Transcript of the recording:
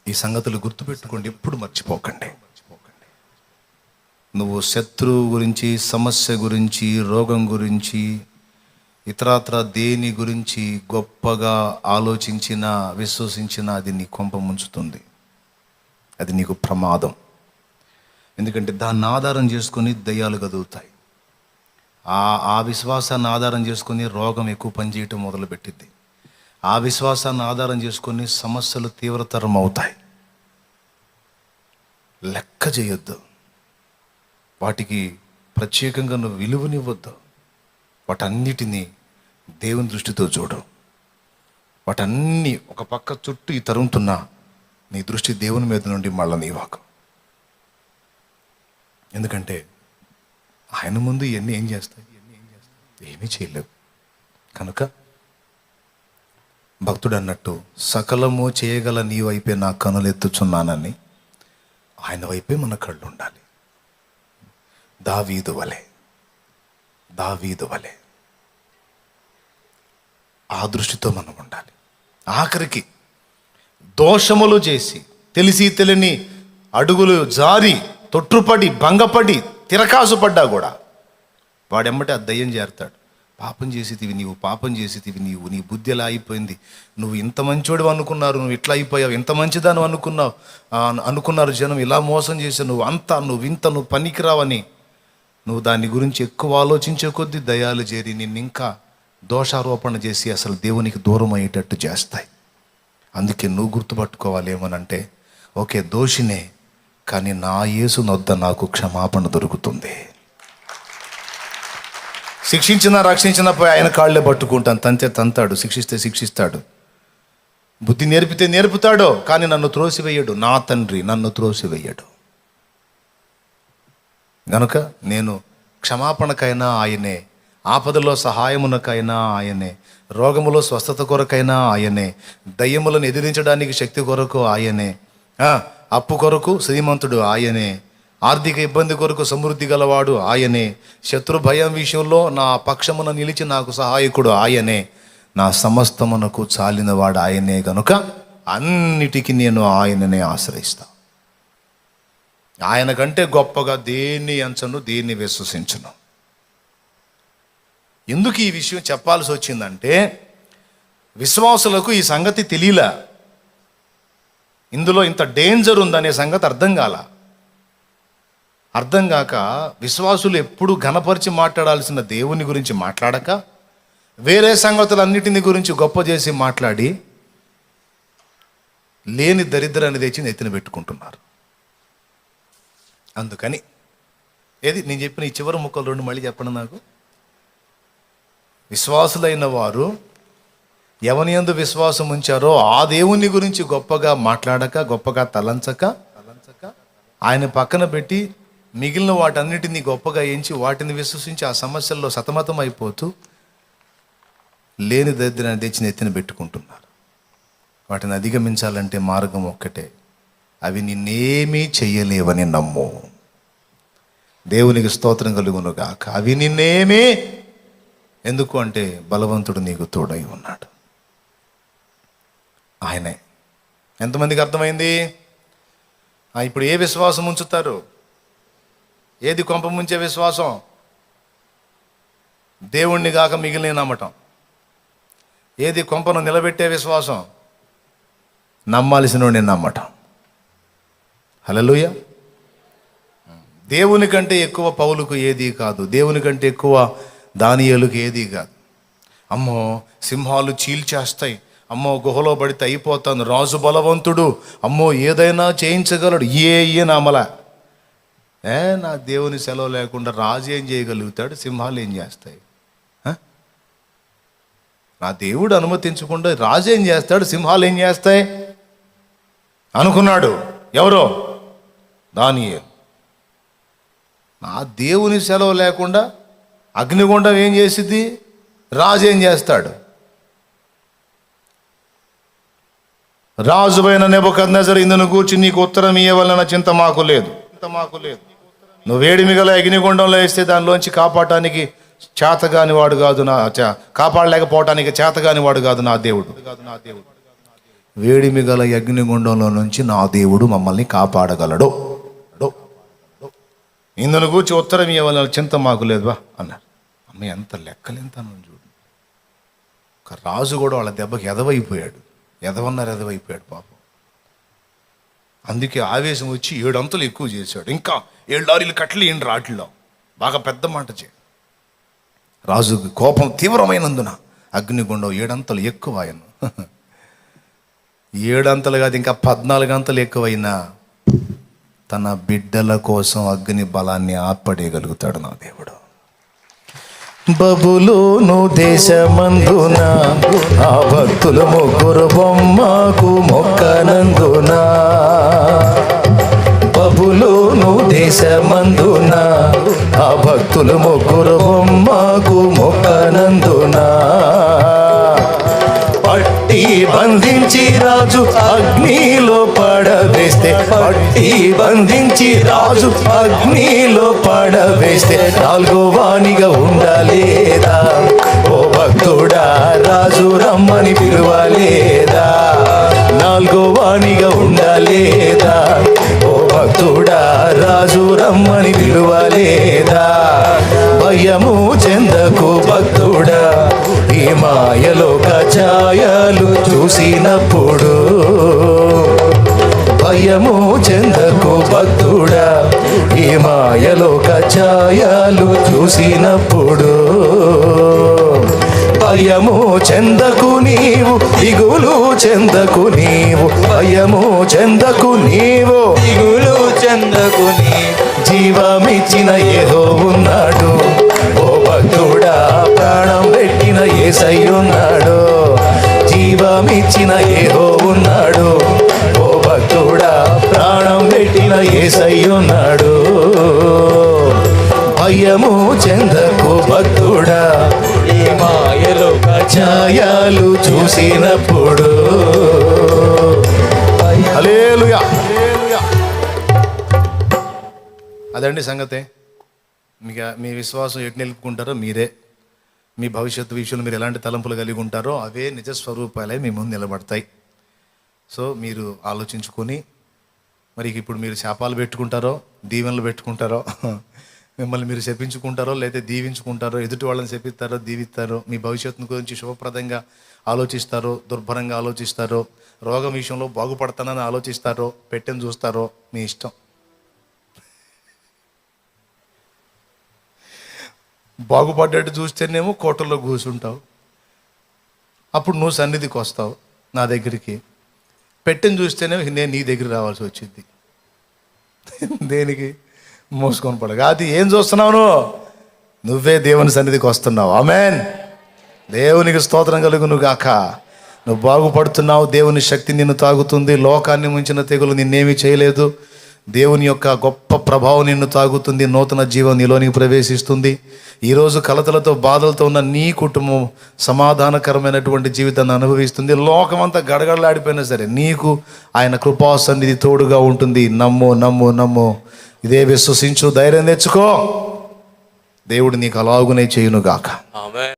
ఈ సంగతులు గుర్తుపెట్టుకోండి, ఎప్పుడు మర్చిపోకండి. నువ్వు శత్రువు గురించి, సమస్య గురించి, రోగం గురించి, ఇతరత్ర దేని గురించి గొప్పగా ఆలోచించినా, విశ్వసించినా అది నీ కొంప ముంచుతుంది. అది నీకు ప్రమాదం. ఎందుకంటే దాన్ని ఆధారం చేసుకొని దయ్యాలు కదులుతాయి. ఆ విశ్వాసాన్ని ఆధారం చేసుకొని రోగం ఎక్కువ పనిచేయటం మొదలుపెట్టింది. ఆ విశ్వాసాన్ని ఆధారం చేసుకొని సమస్యలు తీవ్రతరం అవుతాయి. లెక్క చేయొద్దు, వాటికి ప్రత్యేకంగా నువ్వు విలువనివ్వద్దు. వాటన్నిటినీ దేవుని దృష్టితో చూడు. వాటన్నీ ఒక పక్క చుట్టూ ఈ తరుముతున్నా నీ దృష్టి దేవుని మీద నుండి మళ్ళీ నీవాకు. ఎందుకంటే ఆయన ముందు ఇవన్నీ ఏం చేస్తాయి? ఏమీ చేయలేవు. కనుక భక్తుడు అన్నట్టు, సకలము చేయగల నీ వైపే నా కనులు ఎత్తుచున్నానని ఆయన వైపే మన కళ్ళు ఉండాలి. దావీదు వలె ఆ దృష్టితో మనం ఉండాలి. ఆఖరికి దోషములు చేసి తెలిసి తెలియని అడుగులు జారి తొట్టుపడి భంగపడి తిరకాసు పడ్డా కూడా వాడెమ్మటే ఆ దయ్యం చేరతాడు. పాపం చేసేటివి నీవు, నీ బుద్ధి ఎలా అయిపోయింది, నువ్వు ఇంత మంచోడు అనుకున్నారు, నువ్వు ఇట్లా అయిపోయావు, ఇంత మంచిదాను అనుకున్నారు జనం, ఇలా మోసం చేశావు, నువ్వు పనికిరావని నువ్వు దాని గురించి ఎక్కువ ఆలోచించే కొద్దీ దయాలు చేరి నిన్ను ఇంకా దోషారోపణ చేసి అసలు దేవునికి దూరం అయ్యేటట్టు చేస్తాయి. అందుకే నువ్వు గుర్తుపట్టుకోవాలి ఏమనంటే, ఓకే దోషినే, కానీ నా యేసు నొద్ద నాకు క్షమాపణ దొరుకుతుంది. శిక్షించినా రక్షించినా పోయి ఆయన కాళ్ళే పట్టుకుంటాను, తంతాడు, శిక్షిస్తే శిక్షిస్తాడు, బుద్ధి నేర్పితే నేర్పుతాడో, కానీ నన్ను త్రోసివేయడు. నా తండ్రి నన్ను త్రోసివేయడు. గనుక నేను క్షమాపణకైనా ఆయనే, ఆపదలో సహాయమునకైనా ఆయనే, రోగములో స్వస్థత కొరకైనా ఆయనే, దయ్యములను ఎదిరించడానికి శక్తి కొరకు ఆయనే, అప్పు కొరకు శ్రీమంతుడు ఆయనే, ఆర్థిక ఇబ్బంది కొరకు సమృద్ధి గలవాడు ఆయనే, శత్రు భయం విషయంలో నా పక్షమున నిలిచి నాకు సహాయకుడు ఆయనే, నా సమస్తమునకు చాలినవాడు ఆయనే. గనుక అన్నిటికీ నేను ఆయననే ఆశ్రయిస్తా. ఆయన కంటే గొప్పగా దేన్ని ఎంచను, దేన్ని విశ్వసించను. ఎందుకు ఈ విషయం చెప్పాల్సి వచ్చిందంటే, విశ్వాసులకు ఈ సంగతి తెలియలా. ఇందులో ఇంత డేంజర్ ఉందనే సంగతి అర్థం కాక విశ్వాసులు ఎప్పుడు ఘనపరిచి మాట్లాడాల్సిన దేవుని గురించి మాట్లాడక వేరే సంగతులన్నిటిని గురించి గొప్ప చేసి మాట్లాడి లేని దరిద్రాన్ని తెచ్చి నెత్తిన పెట్టుకుంటున్నారు. అందుకని నేను చెప్పిన ఈ చివరి ముక్కలు రెండు మళ్ళీ చెప్పండి నాకు. విశ్వాసులైన వారు ఎవని యందు విశ్వాసం ఉంచారో ఆ దేవుని గురించి గొప్పగా మాట్లాడక, గొప్పగా తలంచక ఆయన పక్కన పెట్టి మిగిలిన వాటన్నిటినీ గొప్పగా ఎంచి వాటిని విశ్వసించి ఆ సమస్యల్లో సతమతం అయిపోతూ లేని దరిద్రాన్ని తెచ్చి నెత్తిన పెట్టుకుంటున్నారు. వాటిని అధిగమించాలంటే మార్గం ఒక్కటే, అవి నిన్నేమీ చెయ్యలేవని నమ్ము. దేవునికి స్తోత్రం కలుగును గాక. అవి నిన్నేమీ, ఎందుకు అంటే బలవంతుడు నీకు తోడై ఉన్నాడు. ఆయనే. ఎంతమందికి అర్థమైంది? ఇప్పుడు ఏ విశ్వాసం ఉంచుతారు? ఏది కొంప ముంచే విశ్వాసం? దేవుణ్ణి కాక మిగిలిన నమ్మటం. ఏది కొంపను నిలబెట్టే విశ్వాసం? నమ్మాల్సిన వాడిని నమ్మటం. హల్లెలూయా. దేవుని కంటే ఎక్కువ పౌలుకు ఏదీ కాదు, దేవుని కంటే ఎక్కువ దానియేలుకు ఏదీ కాదు. అమ్మో సింహాలు చీల్చేస్తాయి, అమ్మో గుహలో పడితే అయిపోతాను, రాజు బలవంతుడు, అమ్మో ఏదైనా చేయించగలడు, నామల నా దేవుని సెలవు లేకుండా రాజు ఏం చేయగలుగుతాడు? సింహాలు ఏం చేస్తాయి? నా దేవుడు అనుమతించకుండా రాజు ఏం చేస్తాడు? సింహాలు ఏం చేస్తాయి అనుకున్నాడు. ఎవరో? దానియేలు. నా దేవుని సెలవు లేకుండా అగ్నిగుండం ఏం చేసిద్ది? రాజు ఏం చేస్తాడు? రాజువైన నెబుకద్నెజరు ఇందును గూర్చి నీకు ఉత్తరం ఇయ్యవలన చింత మాకు లేదు. నువ్వు వేడిమి గల అగ్నిగుండంలో వేస్తే దానిలోంచి కాపాడటానికి కాపాడలేకపోవటానికి చేతగాని వాడు కాదు నా దేవుడు. వేడిమి గల అగ్నిగుండంలో నుంచి నా దేవుడు మమ్మల్ని కాపాడగలడు. ఇందును కూర్చి ఉత్తరం ఇవ్వాల చింత మాకు లేదువా అన్నారు. అమ్మ ఎంత లెక్కలేంతనం చూడు. ఒక రాజు కూడా వాళ్ళ దెబ్బకి ఎదవైపోయాడు. ఎదవైపోయాడు పాపం. అందుకే ఆవేశం వచ్చి 7 అంతలు ఎక్కువ చేశాడు. ఇంకా 7 లారీలు కట్టలు ఏంటి రాటిలో బాగా పెద్ద మాట రాజుకి కోపం తీవ్రమైనందున అగ్నిగుండం 7 అంతలు ఎక్కువ ఆయన. 7 అంతలు కాదు, ఇంకా 14 అంతలు ఎక్కువైనా తన బిడ్డల కోసం అగ్ని బలాన్ని ఆపడేయగలుగుతాడు నా దేవుడు. బబులోను దేశమందున ఆ భక్తులు 3 బొమ్మకు మొక్కనందున, బబులోను దేశమందున ఆ భక్తులు 3 బొమ్మకు మొక్కనందున, పట్టి బంధించి రాజు అగ్నిలో పడవేస్తే, పట్టి బంధించి రాజు అగ్నిలో పడవేస్తే 4వ వానిగా ఉండాలేదా? ఓ భక్తుడా రాజు రమ్మని పిలువలేదా? 4వ వానిగా ఉండాలేదా? ఓ భక్తుడా రాజు రమ్మని పిలువలేదా? భయము చెందకు భక్తుడా, ఈ మాయలోక ఛాయలు చూసినప్పుడు. భయము చెందకు భక్తుడా, ఈ మాయలోక ఛాయలు చూసినప్పుడు. భయము చెందకు నీవు, దిగులు చెందకు నీవు, భయము చెందకు నీవు, దిగులు చెందకు నీవు. జీవమిచ్చిన ఏదో ఉన్నాడు, ఓ భక్తుడా ప్రాణం పెట్టిన యేసయ్యున్నాడు. జీవమిచ్చిన ఏదో ఉన్నాడు, ఓ భక్తుడా ప్రాణం పెట్టిన యేసయ్యున్నాడు. భయము చెందకు భక్తుడా, ఈ మాయలోక ఛాయలు చూసినప్పుడు. హల్లెలూయా. అదండి సంగతే. మీ విశ్వాసం ఎటు నిలుపుకుంటారో మీరే, మీ భవిష్యత్తు విషయంలో మీరు ఎలాంటి తలంపులు కలిగి ఉంటారో అవే నిజస్వరూపాలే మీ ముందు నిలబడతాయి. సో మీరు ఆలోచించుకొని, మరి ఇప్పుడు మీరు శాపాలు పెట్టుకుంటారో దీవెనలు పెట్టుకుంటారో, మిమ్మల్ని మీరు శపించుకుంటారో లేదా దీవించుకుంటారో, ఎదుటి వాళ్ళని శపిస్తారో దీవిస్తారో, మీ భవిష్యత్తు గురించి శుభప్రదంగా ఆలోచిస్తారో దుర్భరంగా ఆలోచిస్తారో, రోగం విషయంలో బాగుపడతానని ఆలోచిస్తారో, పెట్టెని చూస్తారో మీ ఇష్టం. బాగుపడ్డట్టు చూస్తేనేమో కోటల్లో కూర్చుంటావు, అప్పుడు నువ్వు సన్నిధికి వస్తావు నా దగ్గరికి. పెట్టెని చూస్తేనేమో నేను నీ దగ్గర రావాల్సి వచ్చింది. దేనికి? మోసుకొని పడక. అది ఏం చూస్తున్నావు? నువ్వే దేవుని సన్నిధికి వస్తున్నావు. ఆమేన్. దేవునికి స్తోత్రం కలుగును గాక. నువ్వు బాగుపడుతున్నావు, దేవుని శక్తి నిన్ను తాగుతుంది. లోకాన్ని ముంచిన తెగులు నిన్నేమీ చేయలేదు. దేవుని యొక్క గొప్ప ప్రభావం నిన్ను తాగుతుంది. నూతన జీవం నీలోనికి ప్రవేశిస్తుంది. ఈరోజు కలతలతో బాధలతో ఉన్న నీ కుటుంబం సమాధానకరమైనటువంటి జీవితాన్ని అనుభవిస్తుంది. లోకమంతా గడగడలాడిపోయినా సరే నీకు ఆయన కృపా సన్నిధి తోడుగా ఉంటుంది. నమ్ము నమ్ము నమ్ము. ఇదే విశ్వసించు, ధైర్యం తెచ్చుకో. దేవుడు నీకు అలాగునే చేయునుగాక. ఆమేన్.